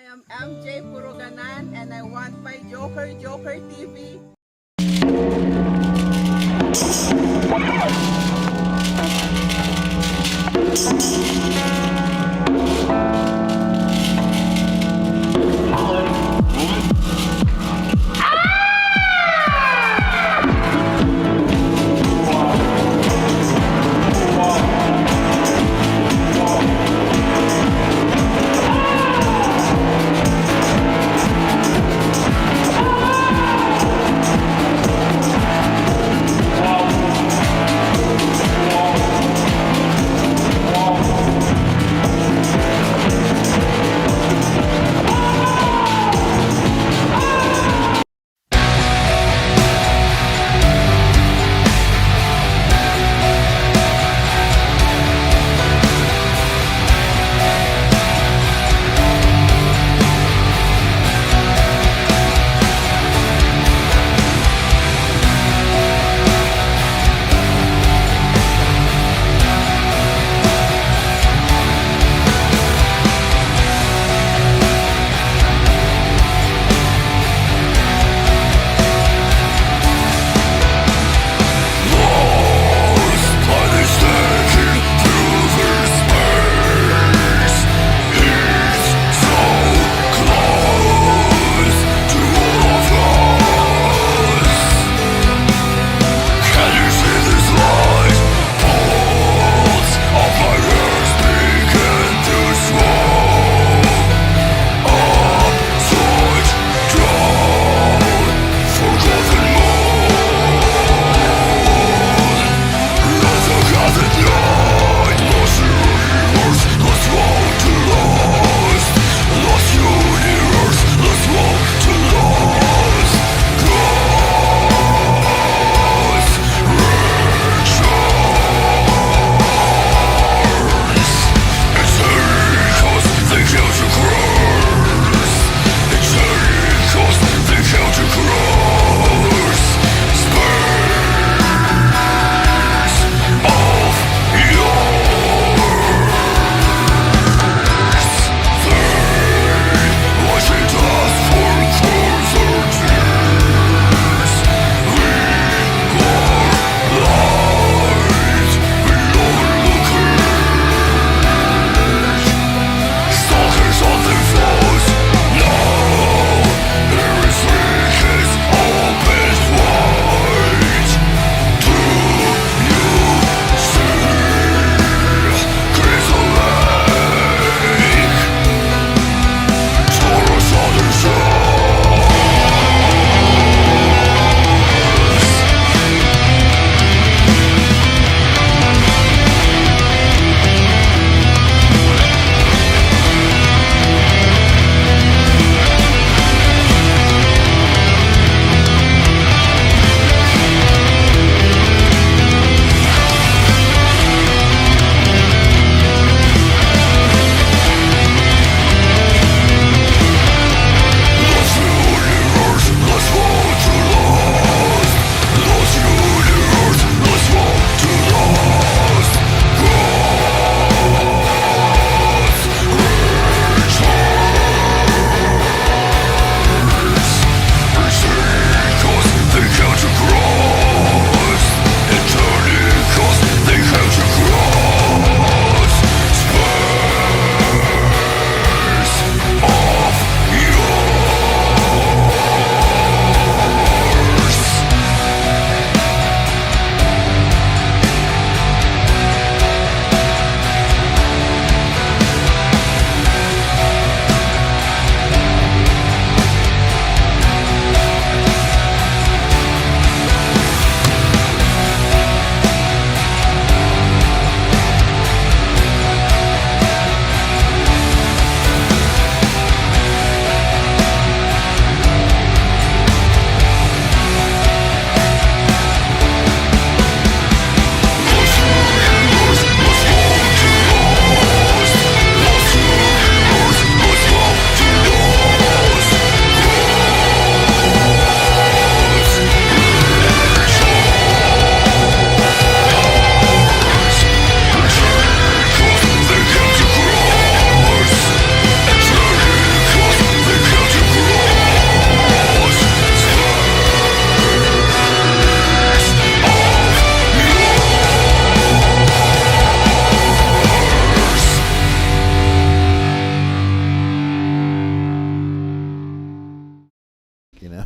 I am MJ Puroganan and I want my Joker Joker TV.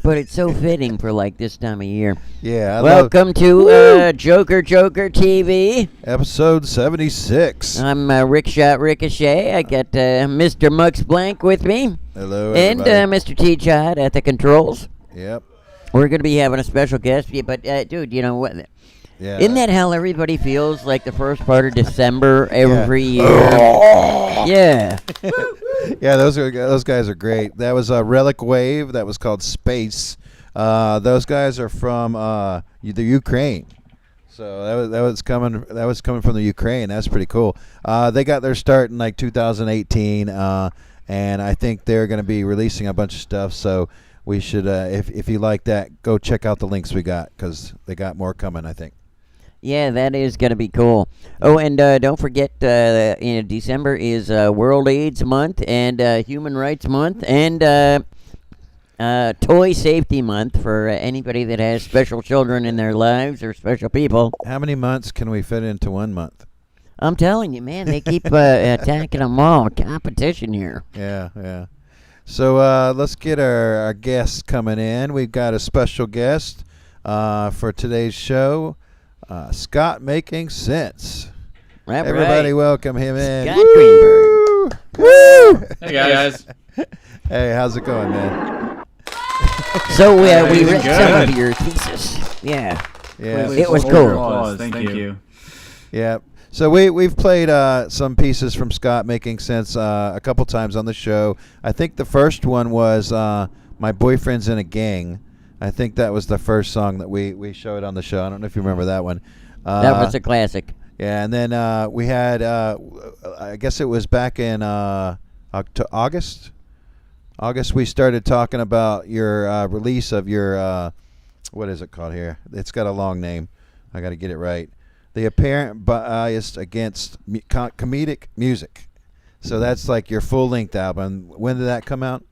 but it's so fitting for like this time of year. Yeah. Welcome to Joker TV. Episode 76. I'm Schott Ricochet. I got Mr. Mux Blank with me. Hello, and everybody. Mr. T.Chodd at the controls. Yep. We're going to be having a special guest. But, dude, you know what? Yeah. Isn't that how everybody feels like the first part of December every year? Yeah. Yeah, those guys are great. That was a Relic Wave. That was called Space. Those guys are from the Ukraine. So that was coming from the Ukraine. That's pretty cool. They got their start in like 2018, and I think they're going to be releasing a bunch of stuff. So we should, if you like that, go check out the links we got because they got more coming, I think. Yeah, that is going to be cool. Oh, and don't forget, December is World AIDS Month and Human Rights Month and Toy Safety Month for anybody that has special children in their lives or special people. How many months can we fit into 1 month? I'm telling you, man, they keep attacking them all. Competition here. Yeah. So let's get our guests coming in. We've got a special guest for today's show. Schott Making Sense. Everybody welcome him in. Scott Greenberg. Woo! Hey guys. Hey, how's it going, man? So we read good. some of your thesis. Yeah. It was cool. Applause. Thank you. Yeah. So we've played some pieces from Schott Making Sense a couple times on the show. I think the first one was My Boyfriend's in a Gang. I think that was the first song that we showed on the show. I don't know if you remember that one. That was a classic. Yeah, and then we had, I guess it was back in August. We started talking about your release of your, what is it called here? It's got a long name. I got to get it right. The Apparent Bias Against Comedic Music. So that's like your full-length album. When did that come out?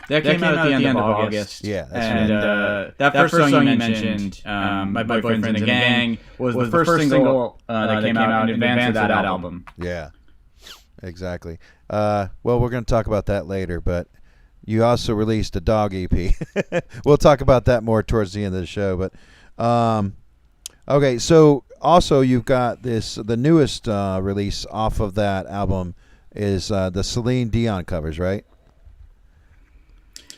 That came out at the end of August. Yeah, that's and that first song you mentioned, My Boyfriend's in a Gang, was the first single that came out in advance of that album. Yeah, exactly. Well, we're going to talk about that later, but you also released a dog EP. We'll talk about that more towards the end of the show. But okay, so also you've got the newest release off of that album is the Celine Dion covers, right?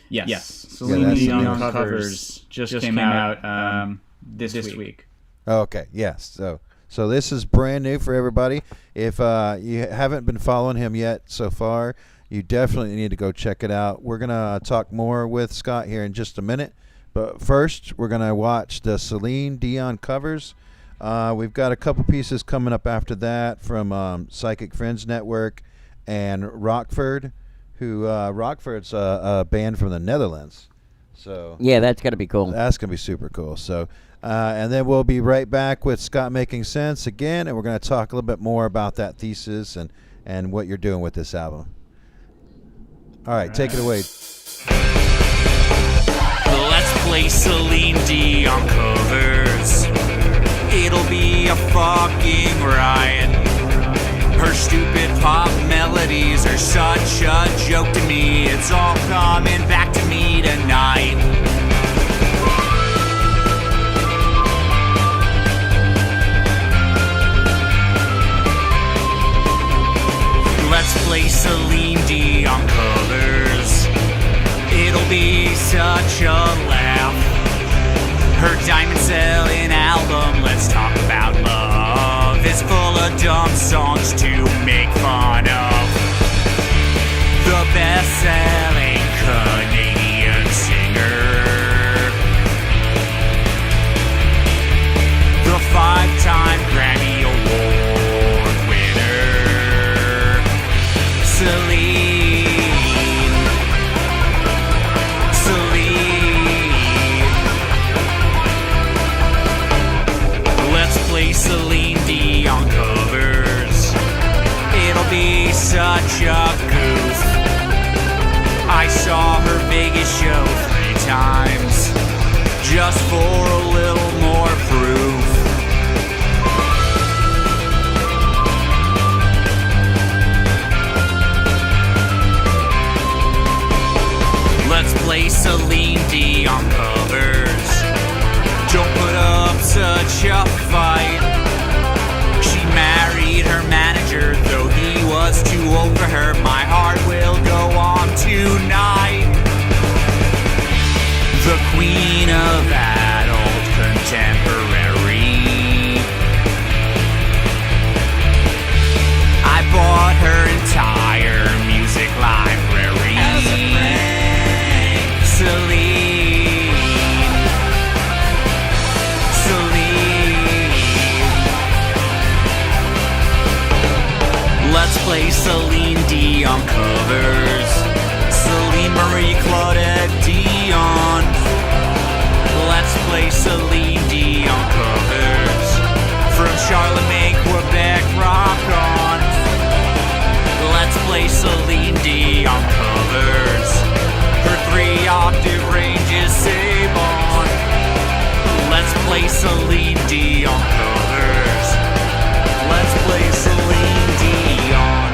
Yes. Celine Dion covers just came out this week. Okay, yes. So this is brand new for everybody. If you haven't been following him yet so far, you definitely need to go check it out. We're going to talk more with Schott here in just a minute. But first, we're going to watch the Celine Dion covers. We've got a couple pieces coming up after that from Psychic Friends Network and Rockford. Rockford's a band from the Netherlands. So yeah, that's going to be cool. That's going to be super cool. So, and then we'll be right back with Schott Making Sense again, and we're going to talk a little bit more about that thesis and what you're doing with this album. All right, take it away. Let's play Celine Dion covers. It'll be a fucking riot. Her stupid pop melodies are such a joke to me. It's all coming back to me tonight. Let's play Celine Dion covers. It'll be such a laugh. Her diamond selling album, let's talk about love, is full of dumb songs to make fun of. The best-selling Canadian singer, the 5-time Grammy Award winner, Celine. Celine Dion covers. It'll be such a goof. I saw her Vegas show 3 times just for a little more proof. Let's play Celine queen of adult contemporary. I bought her entire music library. As a prank. Celine. Let's play Celine Dion covers. Celine Marie Claudette Dion. Let's play Celine Dion covers. From Charlemagne, Quebec, rock on. Let's play Celine Dion covers. Her 3-octave range is save on. Let's play Celine Dion covers. Let's play Celine Dion.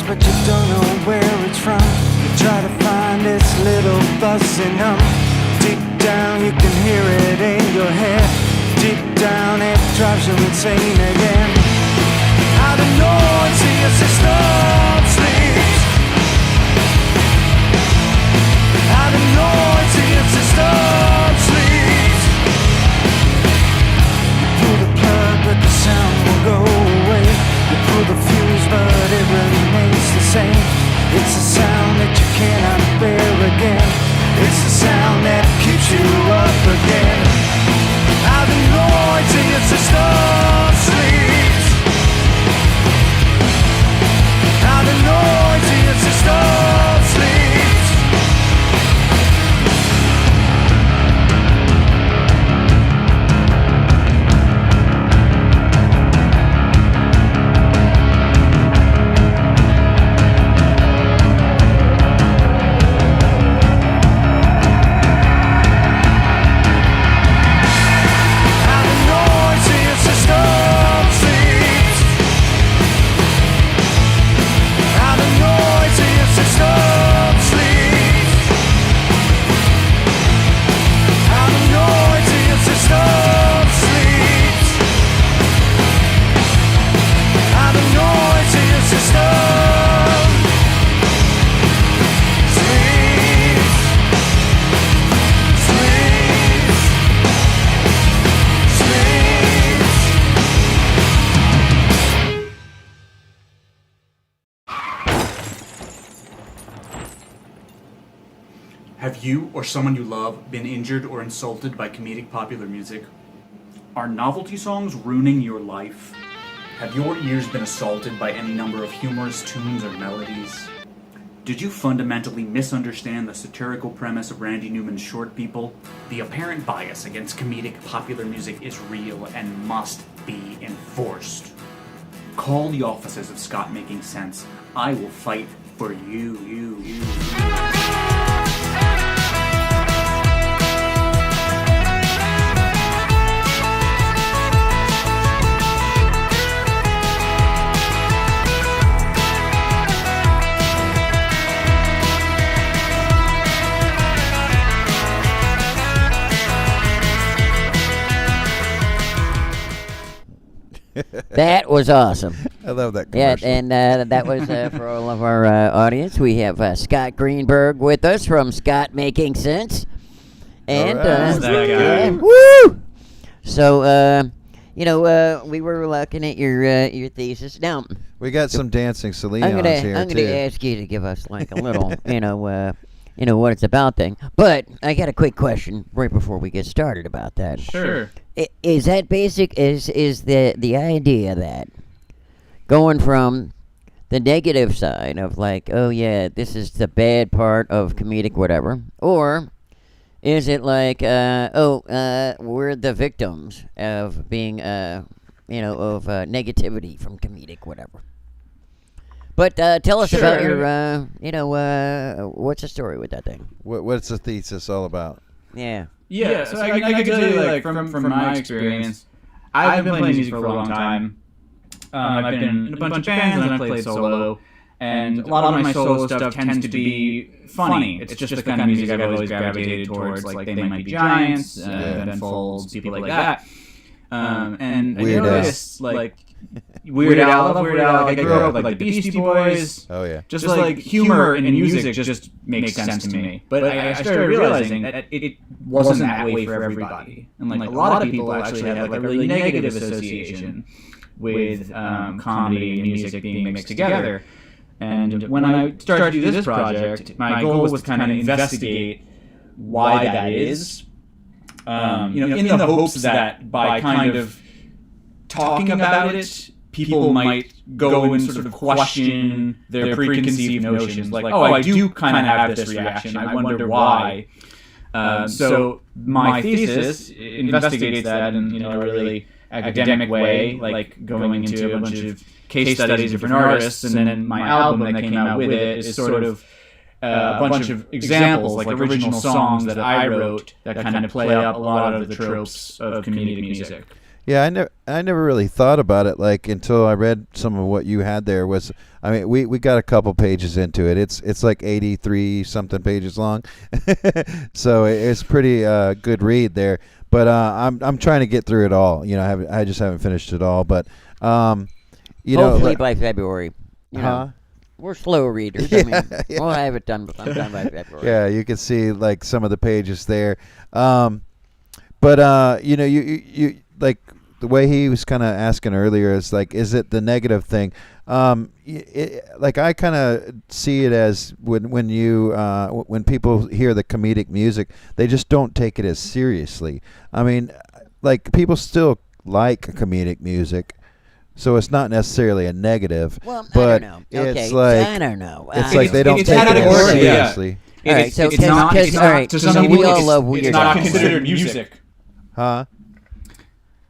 But you don't know where it's from. You try to find its little buzzing hum. Deep down you can hear it in your head. Deep down it drives you insane again. Out of noise your system sleeps. Out of noise your system sleeps. You pull the plug but the sound will go away. You pull the fuse but it remains the same. It's a sound that you cannot bear again. It's the sound that keeps you up again. Out of noise in your system sleeps. Have you or someone you love been injured or insulted by comedic popular music? Are novelty songs ruining your life? Have your ears been assaulted by any number of humorous tunes or melodies? Did you fundamentally misunderstand the satirical premise of Randy Newman's Short People? The apparent bias against comedic popular music is real and must be enforced. Call the offices of Scott Making Sense. I will fight for you. That was awesome. I love that Yeah, commercial. and that was for all of our audience. We have Scott Greenberg with us from Scott Making Sense. And, All right. That guy. woo! So, we were looking at your thesis. Now, We got some dancing Celine I'm here gonna too. ask you to give us like a little, what it's about thing. But I got a quick question right before we get started about that. Sure. Is that basic? Is the idea that going from the negative side of like, oh yeah, this is the bad part of comedic whatever, or is it like, we're the victims of being, of negativity from comedic whatever? But tell us about Sure. your, what's the story with that thing? What's the thesis all about? Yeah. Yeah, so I can tell you, like, from my experience, I've been playing music for a long time. I've been in a bunch of bands, and I've played solo. And a lot of my solo stuff tends to be funny. It's just the kind of music I've always gravitated towards. Like, They Might Be Giants, Ben Folds, people like that. And I Weird noticed, like, Weird Al, I love Weird Al. Like, I grew up with, like, the Beastie Boys. Oh yeah. Just like humor in music just makes sense to me. But I started realizing that it wasn't that way for everybody. And like a lot of people actually have like a really negative association with comedy and music being mixed together. And when I started to do this project, my goal was to kind of investigate why that is. In the hopes that by kind of talking about it, people might go and sort of question their preconceived notions. Like, oh, I do kind of have this reaction. I wonder why. So my thesis investigates that in a really academic way, like going into a bunch of case studies of different artists, and then my album that came out with it is sort of a bunch of examples, like original songs that I wrote that kind of play up a lot of the tropes of comedic music. Yeah, I never really thought about it like until I read some of what you had there. We got a couple pages into it. It's like 83 something pages long, so it's pretty good read there. But I'm trying to get through it all. I just haven't finished it all. But Hopefully by February. Huh? We're slow readers. I mean, we'll have it done sometime by February. Yeah, you can see like some of the pages there. You like the way he was kind of asking earlier is like, is it the negative thing? Like I kind of see it as when people hear the comedic music, they just don't take it as seriously. I mean, like people still like comedic music. So it's not necessarily a negative, Well, but I don't know. Okay, it's like I don't know. it's like they don't it's take it as categorically, yeah. seriously. All right, so It's not to some we people, all love weird it's not stuff. considered music. Huh?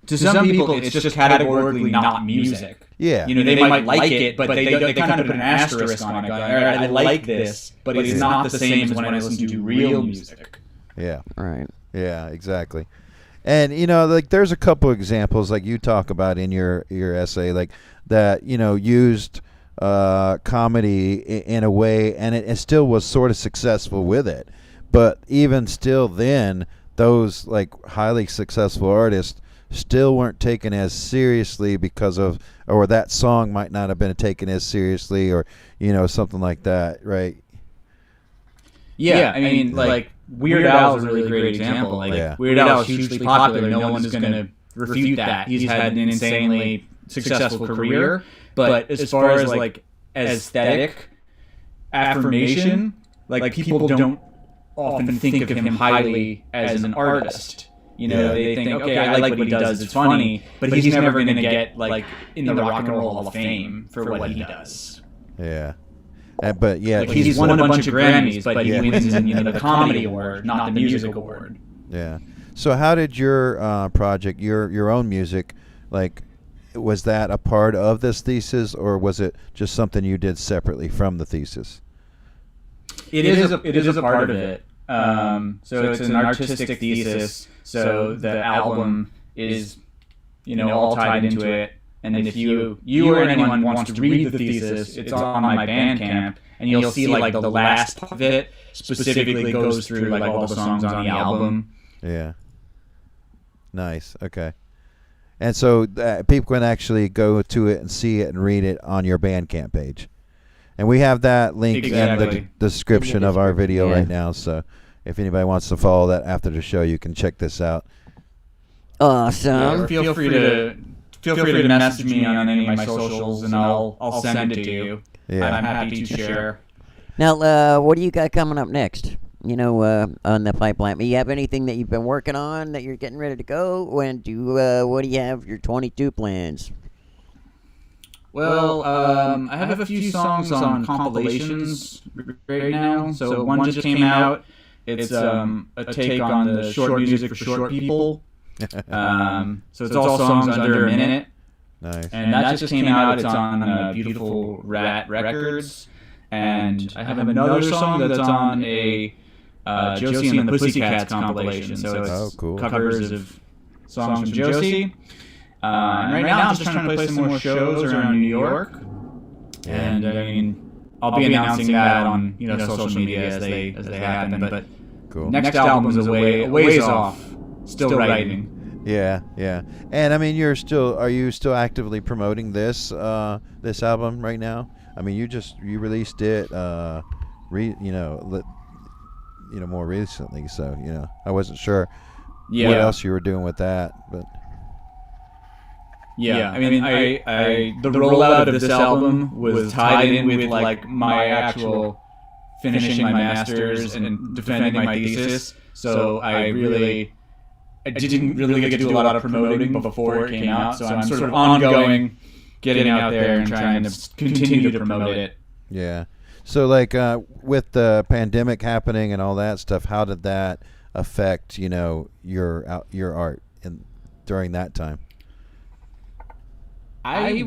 To some people, it's just categorically not music. Yeah. They might like it, but they kind of put an asterisk on it. Going, all right, I like this, but it's not the same as when I listen to real music. Yeah. Right. Yeah, exactly. And like there's a couple examples like you talk about in your essay, like that used comedy in a way, and it still was sort of successful with it. But even still, then those like highly successful artists still weren't taken as seriously or that song might not have been taken as seriously, or something like that, right? Yeah, I mean, like Weird Al is a really great example. Like Yeah. Weird Al is hugely popular. No one is going to refute that. He's had an insanely successful career. But as far as like aesthetic affirmation, like people don't often think of him highly as an artist. You know, they think, okay, I like what he does, it's funny, but he's never going to get like in the Rock and Roll Hall of Fame for what he does. Yeah. But yeah, like he's won a bunch of Grammys, but he wins the comedy award, not the music award. Yeah. So how did your project, your own music, like, was that a part of this thesis, or was it just something you did separately from the thesis? It is a part of it. So it's an artistic thesis. So the album is, all tied into it. And if you or anyone wants to read the thesis, it's on my Bandcamp, and you'll see like the last part of it specifically goes through like all the songs on the album. Yeah. Nice. Okay. And so people can actually go to it and see it and read it on your Bandcamp page. And we have that link in the description of our video right now. So if anybody wants to follow that after the show, you can check this out. Awesome. Feel free to message me on any of my socials, and I'll send it to you. Yeah. I'm happy to share. Now, what do you got coming up next? On the pipeline. You have anything that you've been working on that you're getting ready to go? What do you have your 22 plans? Well, I have a few songs on compilations right now. So one just came out. It's a take on the short music for short people. So it's all songs under a minute. Nice. And that just came out. It's on Beautiful Rat Records. And I have another song that's on a Josie and the Pussycats compilation. So it's covers of songs from Josie. And right now I'm just trying to play some more shows around New York. And I mean, I'll be announcing that on social media as they happen. But next album is a ways off. Still writing. Yeah. And I mean, are you still actively promoting this album right now? I mean, you released it more recently, so I wasn't sure what else you were doing with that, but I mean, the rollout of this album was tied in with like my actual finishing my master's and defending my thesis, so I didn't really get to do a lot of promoting before it came out, so I'm sort of ongoing, getting out there and trying to continue to promote it. Yeah. So, like, with the pandemic happening and all that stuff, how did that affect, your art during that time? I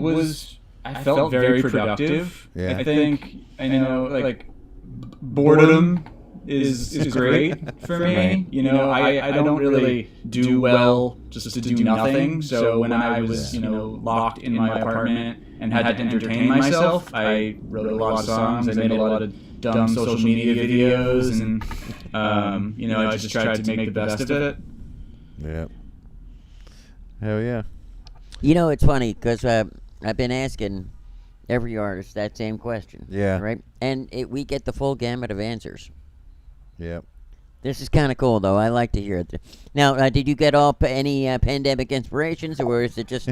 felt very productive. Yeah. I think, boredom is great for me. I don't really do well just to do nothing. So when I was, locked in my apartment and had to entertain myself, I wrote a lot of songs. I made a lot of dumb social media videos, and I just tried to make the best of it. Yeah. Hell yeah. It's funny because I've been asking every artist that same question. Yeah. Right? And we get the full gamut of answers. Yep. This is kind of cool, though. I like to hear it. Now, did you get any pandemic inspirations, or is it just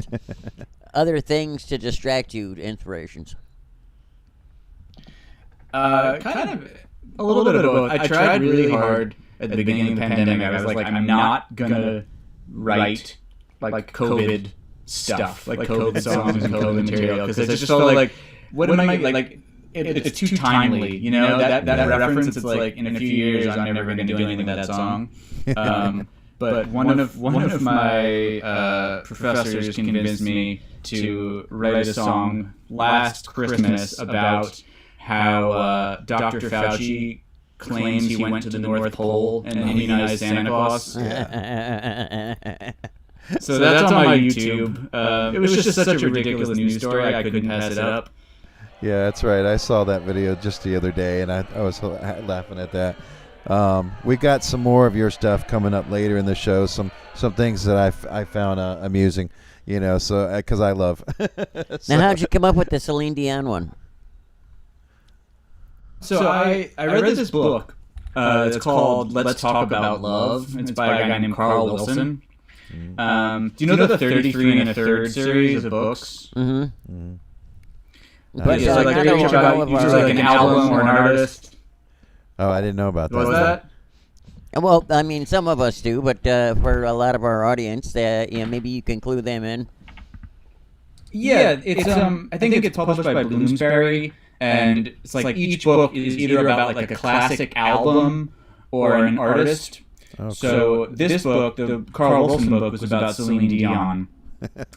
other things to distract you, inspirations? Kind of a little bit of both. I tried really hard at the beginning of the pandemic. I was like, I'm not going to write like COVID stuff, like COVID songs and COVID material, because it just felt like, what am I, like, it's too timely, that reference. It's like, in a few years I'm never going to do anything with that song. But one of my professors convinced me to write a song last Christmas about how Dr. Fauci claims he went to the North Pole and immunized Santa Claus. So that's on my YouTube. It was just such a ridiculous news story, I couldn't pass it up. Yeah, that's right. I saw that video just the other day, and I was laughing at that. We got some more of your stuff coming up later in the show. Some things that I found amusing, so because I love. Now, how'd you come up with the Celine Dion one? So I read this book. It's called Let's Talk About Love. It's by a guy named Carl Wilson. Do you know the 33 and a Third series of books? Mm-hmm. Mm. But yeah, like they each about usually like an album or an artist. Oh, I didn't know about that. Was that? Well, I mean, some of us do, but for a lot of our audience, maybe you can clue them in. Yeah, it's I think it's published by Bloomsbury, and it's like each book is either about like a classic album or an artist. Okay. So this book, the Carl Wilson book, was about Celine Dion,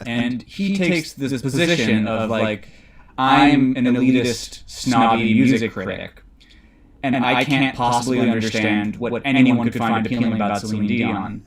and he takes this position of like, I'm an elitist, snobby music critic, and I can't possibly understand what anyone could find appealing about Celine Dion.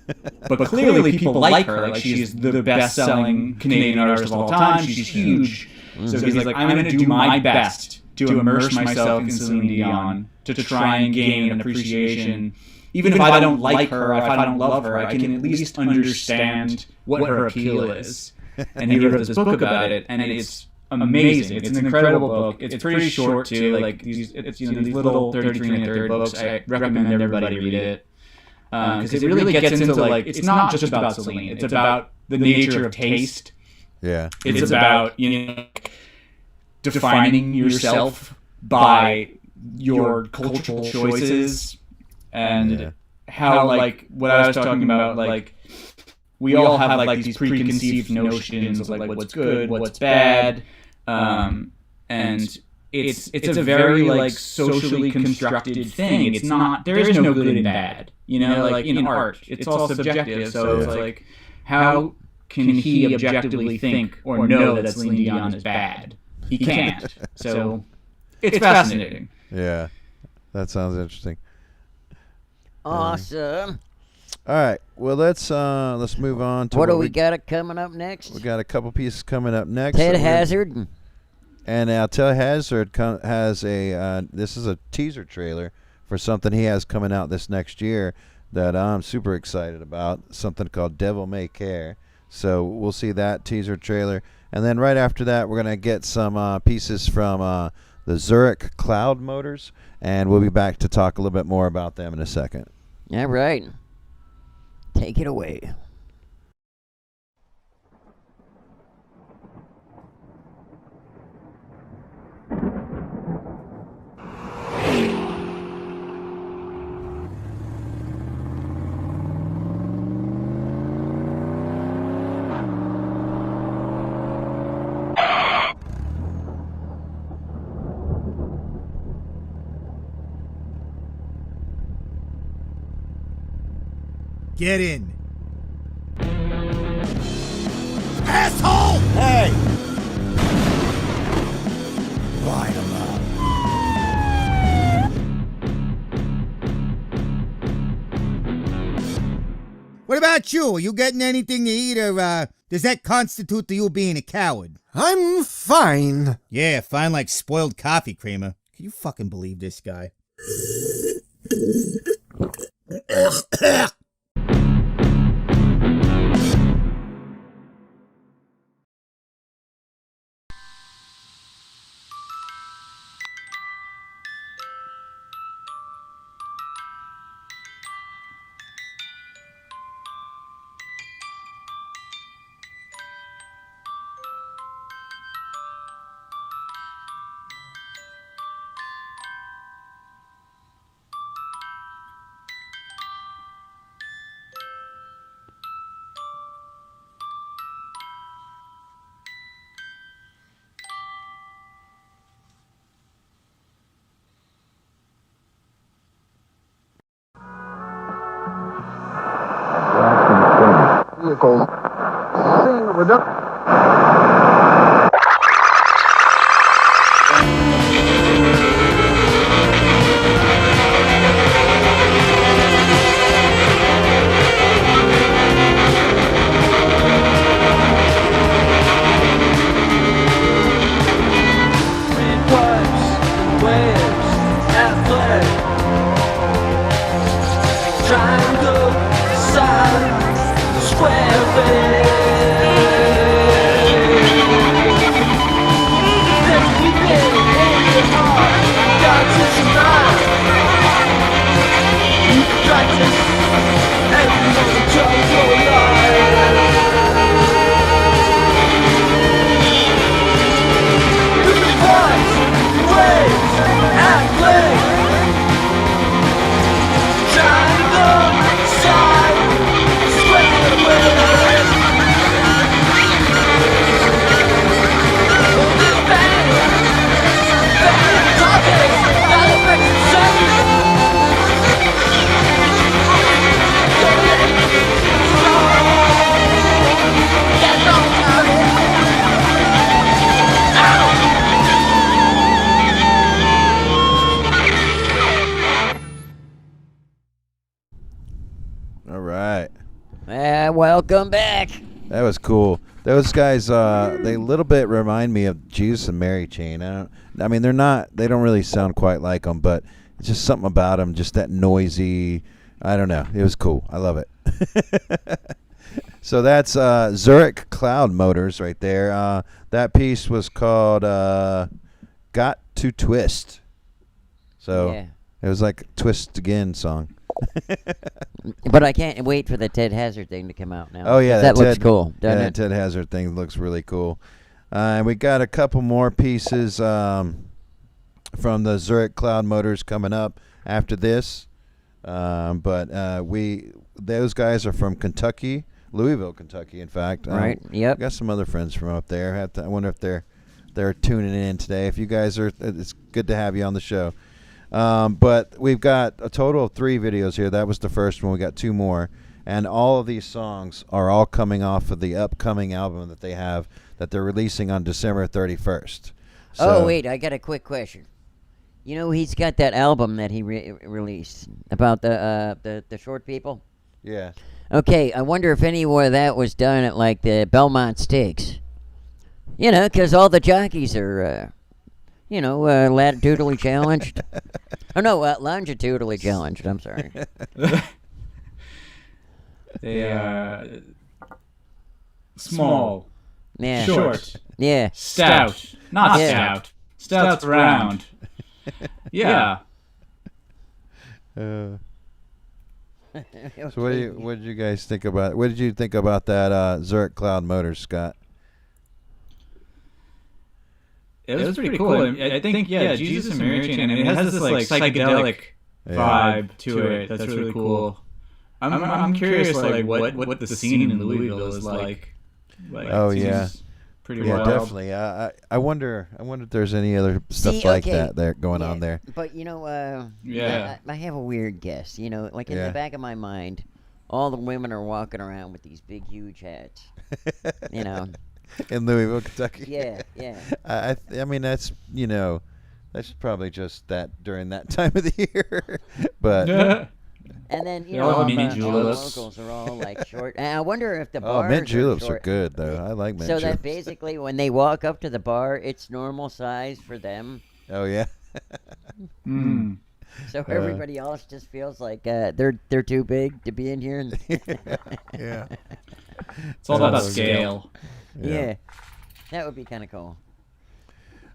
But clearly people like her. Like, she's the best-selling Canadian artist of all time. She's huge. So he's like, I'm going to do my best to immerse myself in Celine Dion, to try and gain an appreciation. Even if I don't like her, if I don't love her, I can at least understand what her appeal is. And he wrote this book about it, and it's amazing. It's an incredible book. It's pretty short too. Like these little 33 and a third books. I recommend everybody read it because it really gets into like, it's not just about Celine. It's about the nature of taste. Yeah. It's about defining yourself by your cultural choices and how like what I was talking about, like we all have like these preconceived notions of like what's good, what's bad, and it's a very like socially constructed thing. It's not, there is no good and bad, like in art, it's all subjective. So it's like, how can he objectively think or know that Celine Dion is bad? He can't. So it's fascinating. Yeah, that sounds interesting. Awesome. All right, well let's move on to what do we got coming up next? We got a couple pieces coming up next. Ted Hazard. And Ted Hazard has this is a teaser trailer for something he has coming out this next year that I'm super excited about, something called Devil May Care. So we'll see that teaser trailer. And then right after that, we're going to get some pieces from the Zurich Cloud Motors, and we'll be back to talk a little bit more about them in a second. All right. Take it away. Get in. Asshole! Hey! Light him up. What about you? Are you getting anything to eat, or does that constitute to you being a coward? I'm fine. Yeah, fine like spoiled coffee creamer. Can you fucking believe this guy? Vehicles. Seeing reduction. right. Welcome back. That was cool. Those guys, they a little bit remind me of Jesus and Mary Chain. I mean, they don't really sound quite like them, but it's just something about them, just that noisy. I don't know. It was cool. I love it. So that's Zurich Cloud Motors right there. That piece was called Got to Twist. So it was like Twist Again song. But I can't wait for the Ted Hazard thing to come out now. Oh, yeah. That looks cool, doesn't it? Ted Hazard thing looks really cool. And we got a couple more pieces from the Zurich Cloud Motors coming up after this. But those guys are from Kentucky, Louisville, Kentucky, in fact. Right, yep. Got some other friends from up there. I wonder if they're tuning in today. If you guys are, it's good to have you on the show. But we've got a total of 3 videos here. That was the first one. We got 2 more. And all of these songs are all coming off of the upcoming album that they have that they're releasing on December 31st. So, oh, wait, I got a quick question. You know, he's got that album that he released about the short people. Yeah. Okay, I wonder if any of that was done at, like, the Belmont Stakes. You know, because all the jockeys are, latitudinally challenged. Oh, no, longitudinally challenged. I'm sorry. They are small, Yeah. short, Yeah. stout, not Yeah. stout. Stout's round. Yeah. So what did you guys think about? What did you think about that Zurich Cloud Motors, Scott? It was pretty cool. I think Jesus and Mary Chain. I mean, it has this like psychedelic vibe to it. That's really cool. I'm curious, like what the scene in Louisville is like. Oh yeah, pretty yeah, wild. definitely. I wonder if there's any other stuff like that there going on there. But you know, Yeah. I have a weird guess. You know, like in the back of my mind, all the women are walking around with these big, huge hats. You know. In Louisville, Kentucky. Yeah, yeah. I mean, that's probably just that during that time of the year. But and then all all mint the juleps. locals are all like short. And I wonder if the bars mint juleps short. are good though. I like mint so juleps. that basically, when they walk up to the bar, it's normal size for them. Oh yeah. So everybody else just feels like they're too big to be in here. Yeah. It's all about scale. Yeah, that would be kind of cool.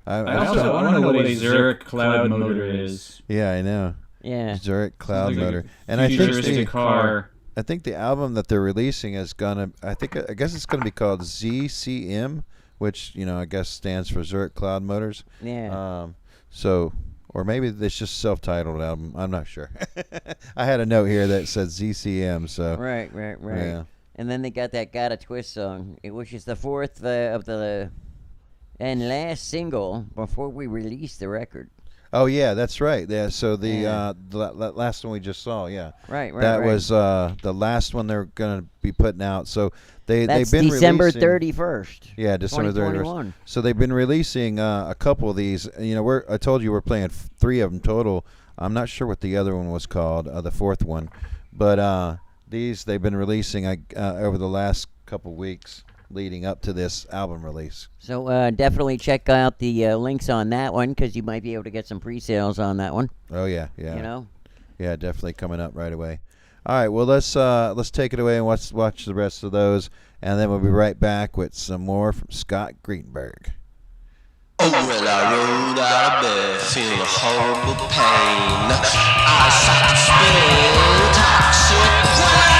I also want to know what a Zurich Cloud Motor is. Yeah, I know. Yeah, Zurich Cloud Like Motor, a and I futuristic think car. I think the album that they're releasing is gonna. I guess it's gonna be called ZCM, which I guess stands for Zurich Cloud Motors. Yeah. Or maybe it's just self-titled album. I'm not sure. I had a note here that said ZCM. So Right. Yeah. And then they got that "Got a Twist" song, which is the 4th of the and last single before we released the record. Oh yeah, that's right. Yeah. So the last one we just saw. Yeah. Right. That was the last one they're gonna be putting out. So they've That's been December releasing, 31st. Yeah, December 31st. 2021. So they've been releasing a couple of these. I told you we're playing 3 of them total. I'm not sure what the other one was called, the 4th one, but these they've been releasing over the last couple weeks leading up to this album release. So definitely check out the links on that one because you might be able to get some pre-sales on that one. Oh yeah. Yeah, definitely coming up right away. All right, well let's take it away and watch the rest of those, and then we'll be right back with some more from Scott Greenberg. Oh, well, I rolled out of bed, feeling a horrible pain. I sought to spill toxic waste.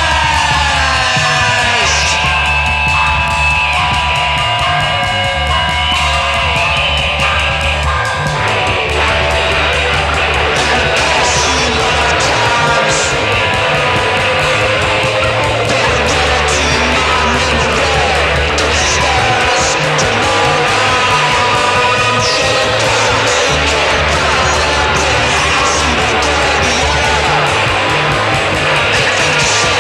Think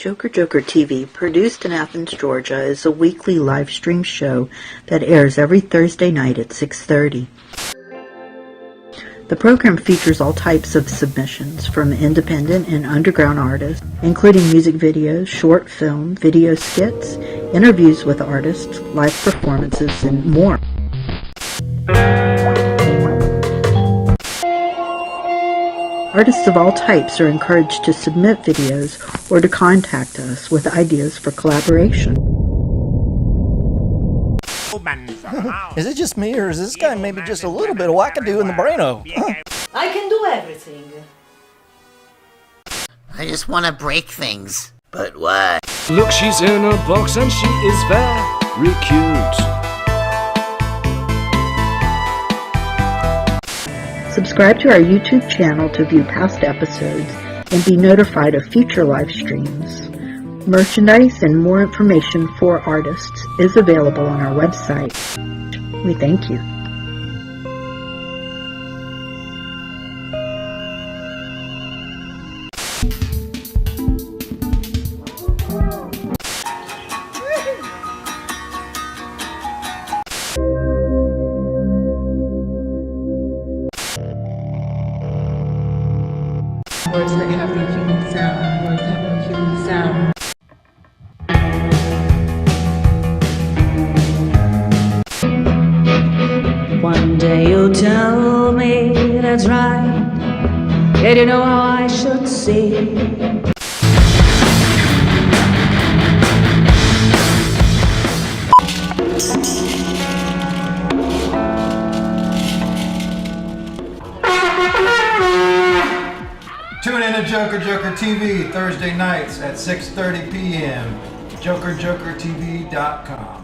Joker Joker TV, produced in Athens, Georgia, is a weekly live stream show that airs every Thursday night at 6:30. The program features all types of submissions from independent and underground artists, including music videos, short film, video skits, interviews with artists, live performances, and more. Artists of all types are encouraged to submit videos or to contact us with ideas for collaboration. Is it just me, or is this guy maybe just a little bit of wackadoo in the braino? I can do everything. I just want to break things. But what? Look, she's in a box and she is very cute. Subscribe to our YouTube channel to view past episodes and be notified of future live streams. Merchandise and more information for artists is available on our website. We thank you. Words that have a human sound. Words that have a human sound. One day you'll tell me that's right. And you know how I should see. Tune in to Joker Joker TV Thursday nights at 6:30 p.m. JokerJokertv.com.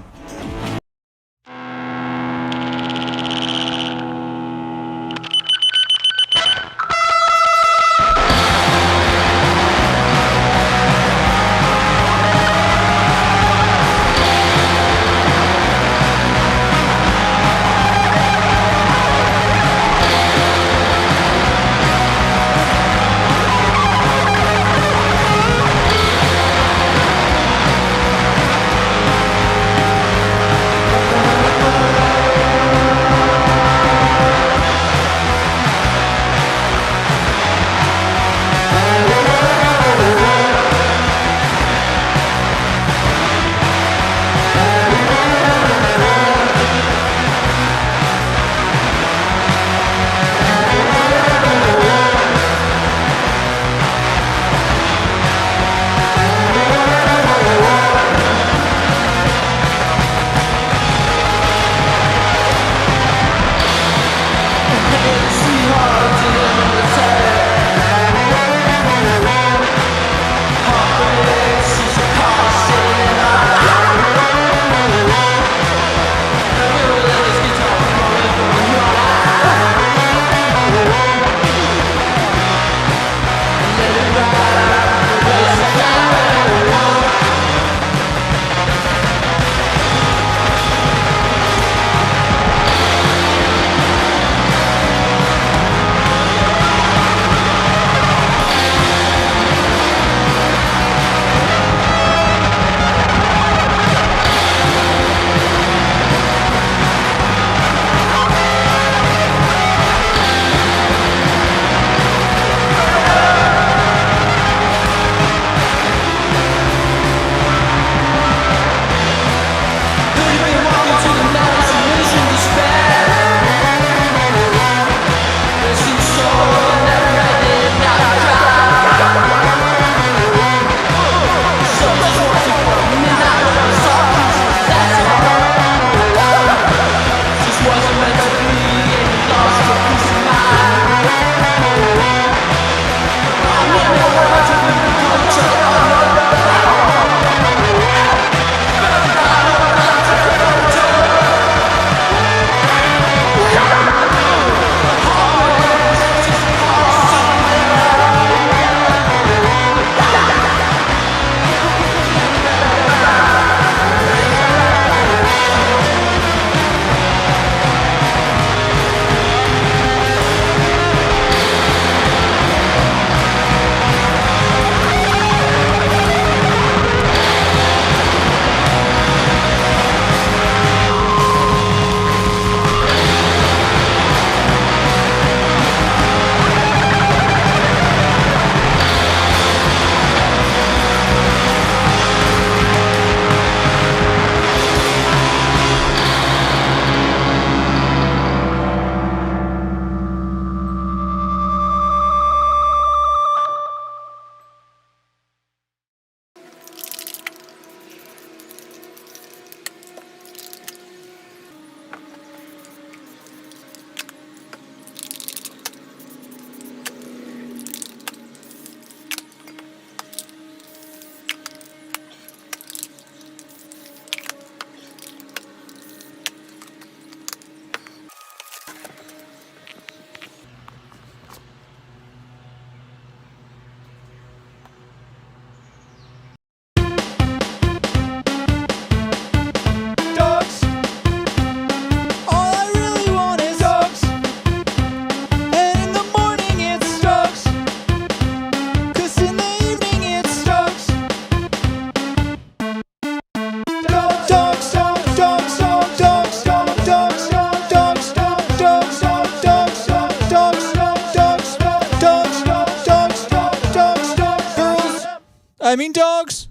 I mean dogs.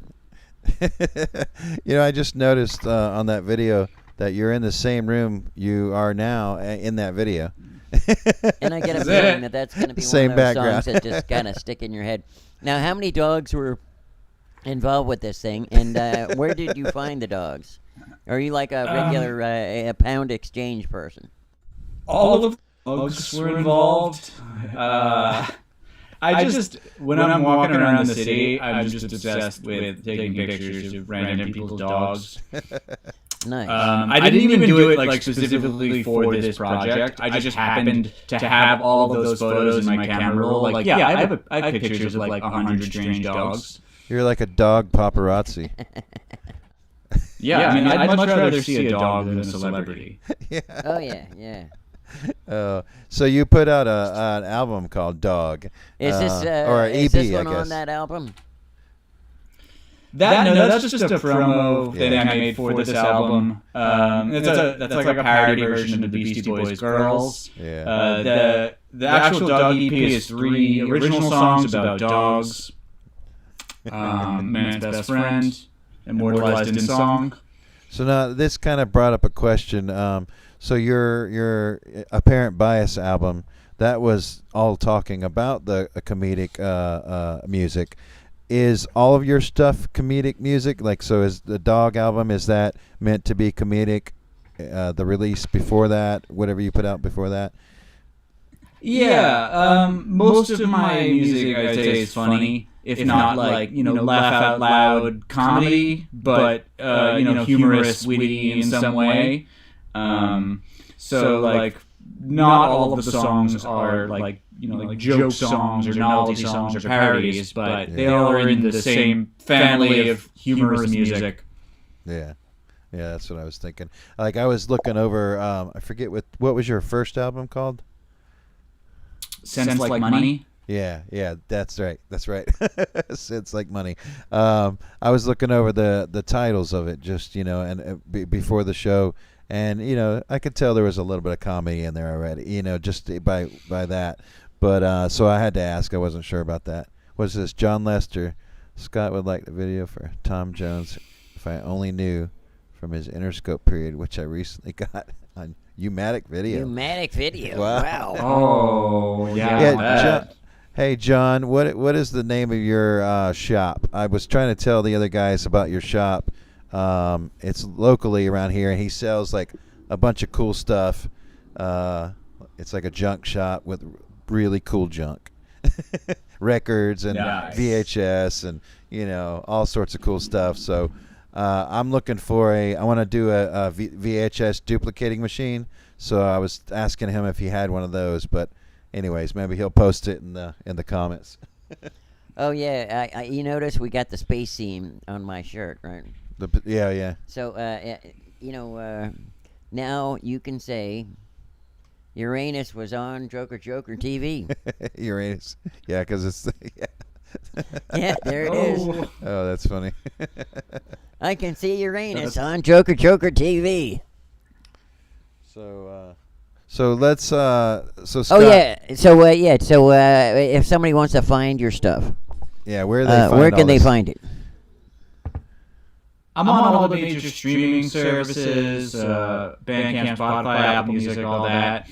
I just noticed on that video that you're in the same room you are now in that video. And I get a feeling that that's going to be Same one of those background. songs that just kind of stick in your head. Now, how many dogs were involved with this thing, and where did you find the dogs? Are you like a regular a pound exchange person? All of the dogs were involved. I just, when I'm walking around the city, I'm just obsessed with taking pictures of random people's dogs. Nice. I didn't even do it like specifically for this project. I just happened to have all of those photos in my camera roll. Like, yeah, I have pictures of like 100 strange dogs. You're like a dog paparazzi. Yeah, I mean, I'd much rather see a dog than a celebrity. Yeah. Oh yeah. So you put out an album called Dog. Is this or an EP, is this one I guess. on that album? That's just a promo that I made for this album. That's like a parody version of the Beastie Boys' Girls. Yeah. The actual Dog EP is 3 original songs about dogs. Man's Best Friend, immortalized in song. So now this kind of brought up a question. So your Apparent Bias album, that was all talking about the comedic music. Is all of your stuff comedic music? Like, so is the Dog album, is that meant to be comedic? The release before that, whatever you put out before that? Yeah, most of my music I'd say is funny, if not like, laugh out loud comedy, but, humorous, witty in some way. So like, not all of the songs are like joke songs or novelty songs or parodies, but they all are in the same family of humorous music. Yeah, that's what I was thinking. Like, I was looking over. I forget what was your first album called? Sense Like Money. Yeah, that's right. Sense Like Money. I was looking over the titles of it, just before the show. And, I could tell there was a little bit of comedy in there already, just by that. But so I had to ask. I wasn't sure about that. What's this? John Lester. Scott would like the video for Tom Jones, If I Only Knew, from his Interscope period, which I recently got on Umatic Video. Umatic Video. Wow. Oh, yeah. Hey, John, what is the name of your shop? I was trying to tell the other guys about your shop. It's locally around here, and he sells like a bunch of cool stuff. It's like a junk shop with really cool junk, records and VHS and all sorts of cool stuff. So I'm looking for I want to do a VHS duplicating machine. So I was asking him if he had one of those, but anyways, maybe he'll post it in the comments. Oh yeah, you notice we got the space theme on my shirt, right? Yeah. So, now you can say Uranus was on Joker TV. Uranus. Yeah, because it's... Yeah, there it is. Oh, that's funny. I can see Uranus on Joker TV. So let's... So Scott... Oh, yeah. So, if somebody wants to find your stuff... Yeah, where can they find it? I'm on all the major streaming services, Bandcamp, Spotify, Apple Music, all that.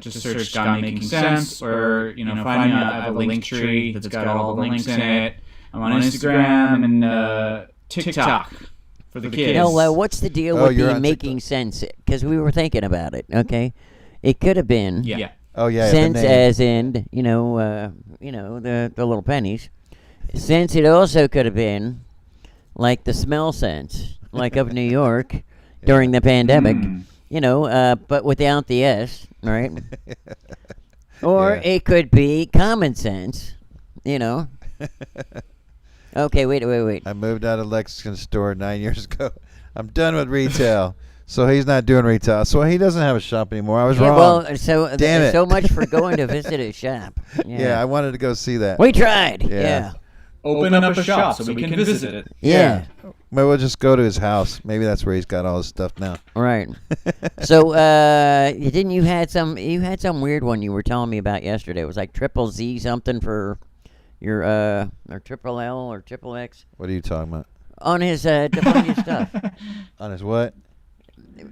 Just search Scott Making Sense, or find me. I have a link tree that's got all the links in it. I'm on Instagram and TikTok for the kids. No, what's the deal with the Making Sense? Because we were thinking about it. Okay, it could have been sense as in the little pennies. Sense it also could have been like the smell sense, like of New York during the pandemic, but without the S, right? Or it could be common sense, Okay, wait. I moved out of Lexington store 9 years ago. I'm done with retail. So he's not doing retail. So he doesn't have a shop anymore. I was wrong. Well, damn it. So much for going to visit his shop. Yeah, I wanted to go see that. We tried. Yeah. Open up a shop so we can visit it. Yeah. Maybe we'll just go to his house. Maybe that's where he's got all his stuff now. Right. So, didn't you had some weird one you were telling me about yesterday? It was like triple Z something for or triple L or triple X What are you talking about? on his to find his stuff. On his what?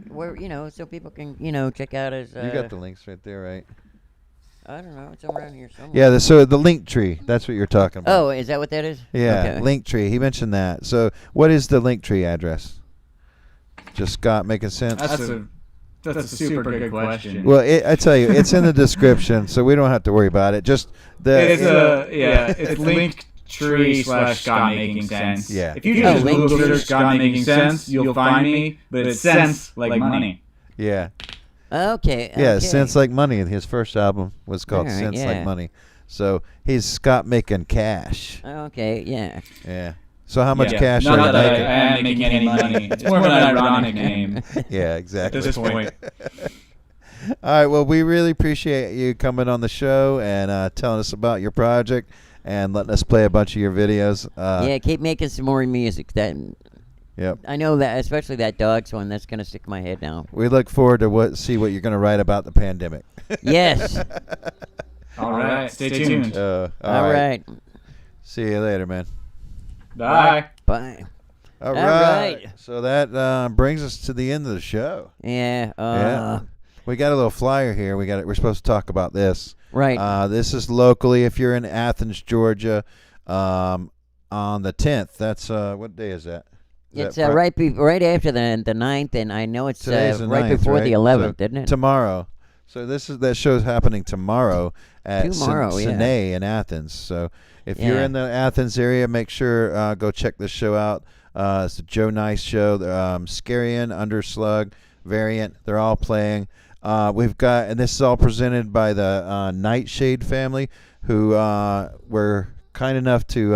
Where so people can check out his. You got the links right there, right? I don't know. It's around here somewhere. Yeah, so the link tree. That's what you're talking about. Oh, is that what that is? Yeah, Okay. link tree. He mentioned that. So what is the link tree address? Just Scott making sense? That's a super good question. Well, I tell you, it's in the description, so we don't have to worry about it. Just it's Linktree/Scott Making Sense. Yeah. If you just Google search Scott Making Sense, you'll find me, but it's sense like money. Yeah. Okay. Yeah, Sense Like Money. His first album was called Alright, Sense yeah. Like Money. So he's Scott making cash. Okay. Yeah. Yeah. So how much Yeah. cash Not are you that making? I am making any money. It's more of an ironic name. Yeah, exactly. At this point. All right. Well, we really appreciate you coming on the show and telling us about your project and letting us play a bunch of your videos. Yeah. Keep making some more music. Yep. I know that, especially that dogs one. That's gonna stick in my head now. We look forward to see what you're going to write about the pandemic. Yes. All right. Stay tuned. All right. See you later, man. Bye. Bye. All All right. right. So that brings us to the end of the show. Yeah. Yeah. We got a little flyer here. We're supposed to talk about this. Right. This is locally. If you're in Athens, Georgia, on the 10th. That's what day is that? It's right after the 9th, and I know it's Today's the right 9th, before the right? 11th, So isn't it? Tomorrow. So that show's happening tomorrow at Tomorrow, yeah. Cine in Athens. So if you're in the Athens area, make sure go check this show out. It's a Joe Nice show. Scarian, Underslug, Variant, they're all playing. We've got, and this is all presented by the Nightshade family, who were kind enough to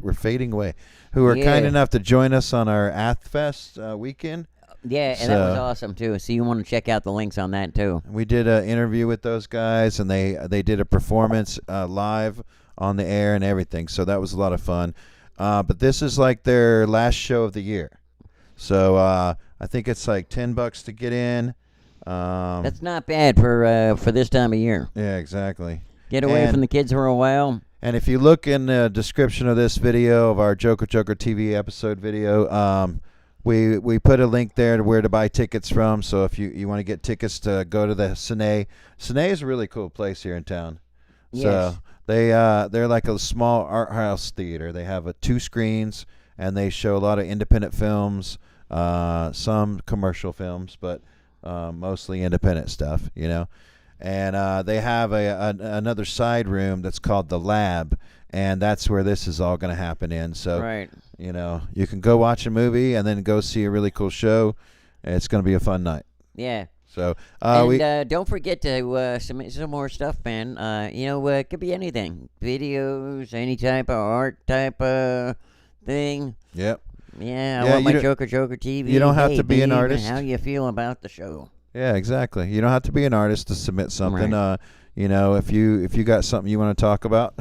we're fading away. Who were kind enough to join us on our Athfest weekend. Yeah, and that was awesome too. So you want to check out the links on that too. We did an interview with those guys, and they did a performance live on the air and everything. So that was a lot of fun. But this is like their last show of the year. So I think it's like $10 to get in. That's not bad for this time of year. Yeah, exactly. Get away from the kids for a while. And if you look in the description of this video, of our Joker TV episode video, we put a link there to where to buy tickets from. So if you want to get tickets to go to the Cine. Cine is a really cool place here in town. Yes. So they're like a small art house theater. They have 2 screens, and they show a lot of independent films, some commercial films, but mostly independent stuff, And they have another side room that's called the Lab, and that's where this is all going to happen in. So, right. You can go watch a movie and then go see a really cool show. It's going to be a fun night. Yeah. So don't forget to submit some more stuff, man. It could be anything, videos, any type of art type of thing. Yep. Yeah, I want my Joker TV. You don't have to be an artist. How you feel about the show? Yeah, exactly. You don't have to be an artist to submit something. Right. If you got something you want to talk about,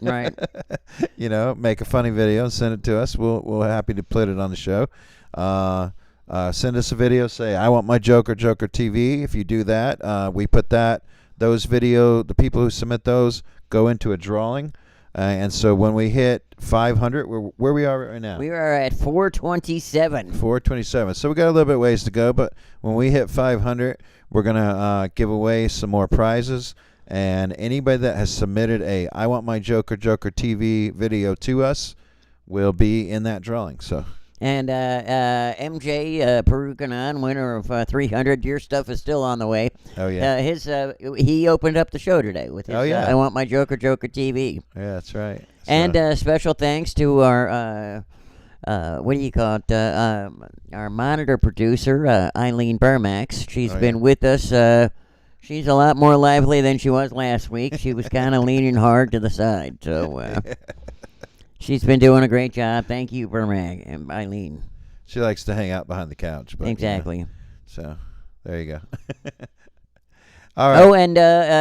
right? Make a funny video and send it to us. We'll happy to put it on the show. Send us a video. Say I want my Joker TV. If you do that, we put the people who submit those go into a drawing. And so when we hit 500, where we are right now? We are at 427. 427. So we got a little bit ways to go, but when we hit 500, we're going to give away some more prizes. And anybody that has submitted a I Want My Joker TV video to us will be in that drawing. So. And MJ Perukanan, winner of 300, your stuff is still on the way. Oh yeah. He opened up the show today with his I Want My Joker TV. Yeah, that's right. So. And special thanks to our what do you call it? Our monitor producer Eileen Burmax. She's been with us. She's a lot more lively than she was last week. She was kind of leaning hard to the side. So. She's been doing a great job. Thank you, Burmac and Eileen. She likes to hang out behind the couch. But, exactly. So, there you go. All right. Oh, and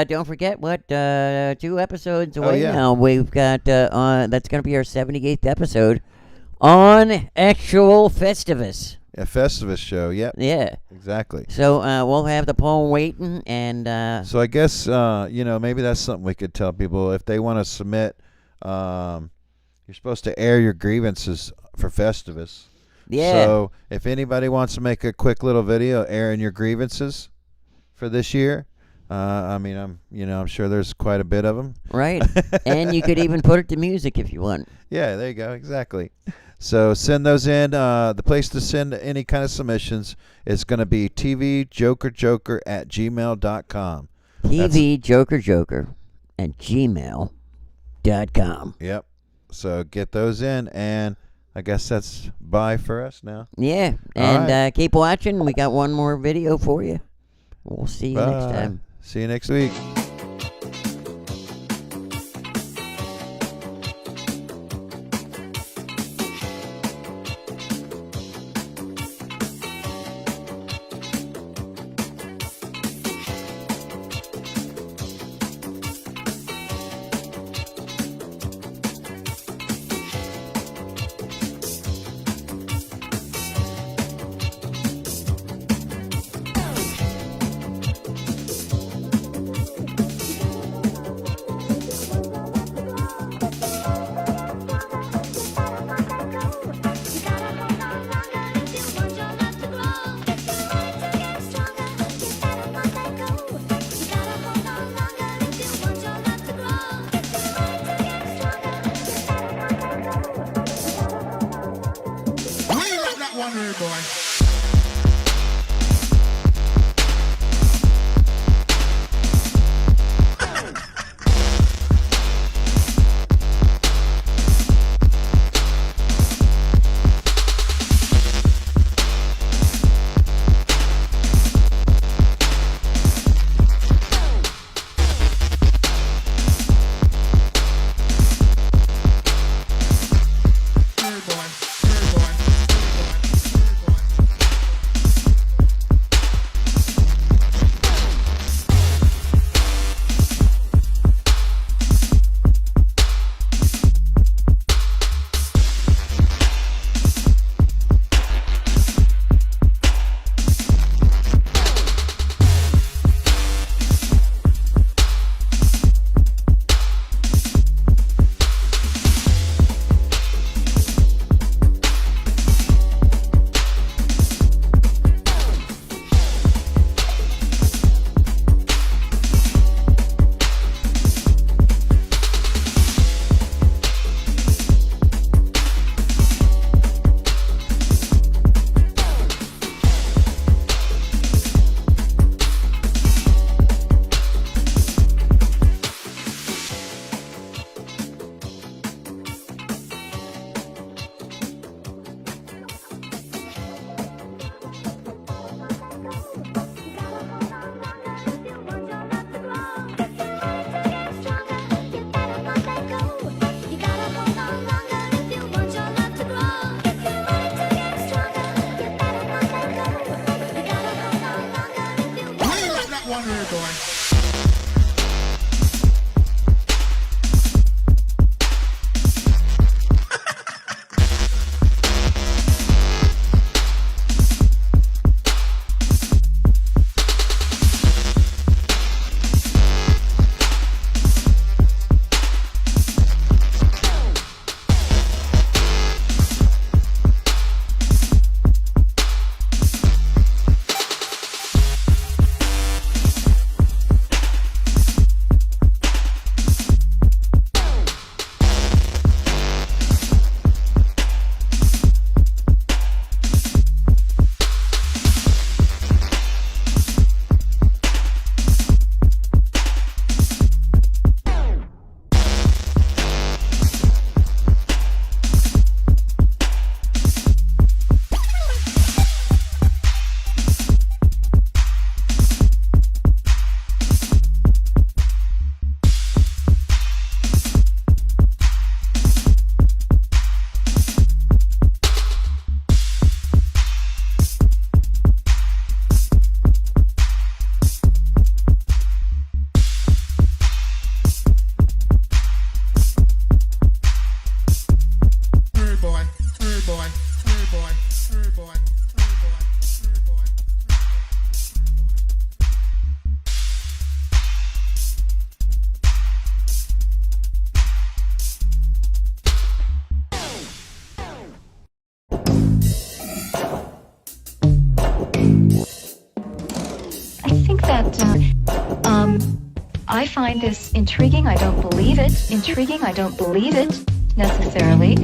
don't forget 2 episodes away now. We've got that's going to be our 78th episode on actual Festivus. A Festivus show. Yep. Yeah. Exactly. So we'll have the poll waiting, and so I guess maybe that's something we could tell people if they want to submit You're supposed to air your grievances for Festivus. Yeah. So if anybody wants to make a quick little video airing your grievances for this year, I mean, I'm sure there's quite a bit of them. Right. And you could even put it to music if you want. Yeah, there you go. Exactly. So send those in. The place to send any kind of submissions is going to be tvjokerjoker@gmail.com. tvjokerjoker@gmail.com. Yep. So get those in, and I guess that's bye for us now. Yeah, and keep watching. We got one more video for you. We'll see you next time. See you next week. find this intriguing. I don't believe it. Intriguing. I don't believe it necessarily.